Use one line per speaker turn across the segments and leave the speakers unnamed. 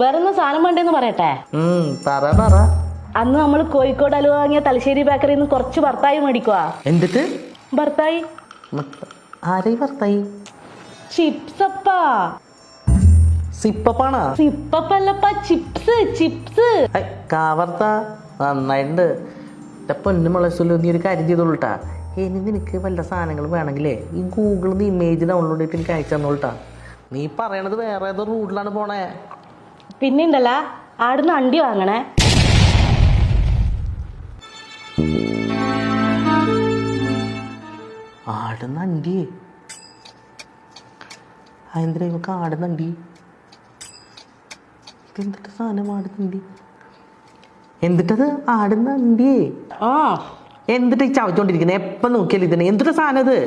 വേറൊന്ന് സാധനം വേണ്ടെന്ന് പറയട്ടെ.
പറ.
അന്ന് നമ്മൾ കോഴിക്കോട് അലുവ വാങ്ങിയ തലശ്ശേരി ബേക്കറിയിൽ നിന്ന് കുറച്ച് ഭർത്തായി മേടിക്കുക.
എന്നിട്ട്
ഭർത്തായി
ആരെയും ഭർത്തായി
ചിപ്സപ്പാ.
സിപ്പപ്പാണാ?
സിപ്പപ്പല്ലപ്പാ, ചിപ്സ് ചിപ്സ്.
കാവർത്ത നന്നായിട്ടുണ്ട്. പൊന്നു മുളസുല്ലോ, നീ ഒരു കാര്യം ചെയ്തോളൂട്ടാ. ഇനി നിനക്ക് വല്ല സാധനങ്ങൾ വേണമെങ്കിലേ ഈ ഗൂഗിളിൽ നിന്ന് ഇമേജ് ഡൗൺലോഡ് ചെയ്തിട്ട് എനിക്ക് അയച്ചു തന്നോളൂട്ടാ. നീ പറയണത് വേറെ ഏതോ റൂട്ടിലാണ് പോണേ.
പിന്നെ ഉണ്ടല്ല, ആടുന്ന് അണ്ടി വാങ്ങണേ.
ആടുന്നണ്ടി? എന്തിനാ ഇവക്ക് ആടുന്നണ്ടി? ഇതെന്തിട്ട് സാധനം ആടുന്നണ്ടി? എന്നിട്ടത് ആടുന്നണ്ടി? എന്നിട്ട് ഈ ചവച്ചോണ്ടിരിക്കുന്നത് എപ്പം നോക്കിയാലും ഇതിനെ എന്തിട്ട് സാധനം ഇത്?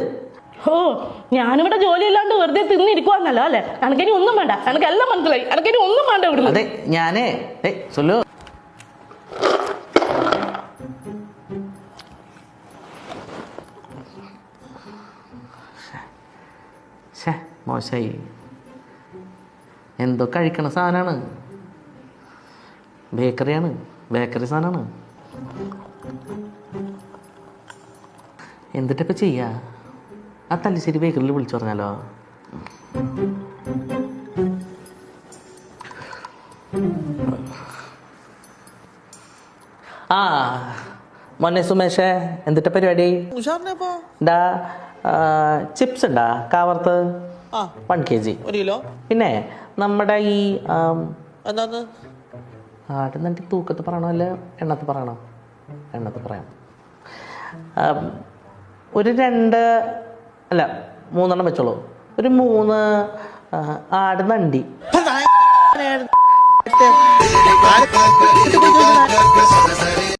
ഞാനിവിടെ ജോലിയില്ലാണ്ട് വെറുതെ തിന്നിരിക്കുവാന്നല്ലോ അല്ലെ? എനക്കിനി ഒന്നും വേണ്ട, എനക്കെല്ലാം മനസ്സിലായി. എനക്കിനി ഒന്നും വേണ്ട ഇവിടുന്ന്.
അതെ ഞാനേ സൊല്ലു മോശമായി. എന്തോ കഴിക്കണ സാധനമാണ്, ബേക്കറിയാണ്, ബേക്കറി സാധനമാണ്. എന്നിട്ടിപ്പോൾ ചെയ്യാ? ആ തലശ്ശേരി ബേക്കറിയിൽ വിളിച്ചു പറഞ്ഞാലോ? മോനെ സുമേഷേ, എന്തിട്ട പരിപാടി? ചിപ്സ് ഉണ്ടാ കാവർത്ത് 1 kg.
1 കിലോ.
പിന്നെ നമ്മുടെ ഈ ആടുന്നണ്ടി തൂക്കത്ത് പറയണോ അല്ല എണ്ണത്ത് പറയണോ? എണ്ണത്ത് പറയാം. ഒരു 2 അല്ല 3 എണ്ണം വെച്ചോളൂ. ഒരു 3 ആടുന്നണ്ടി.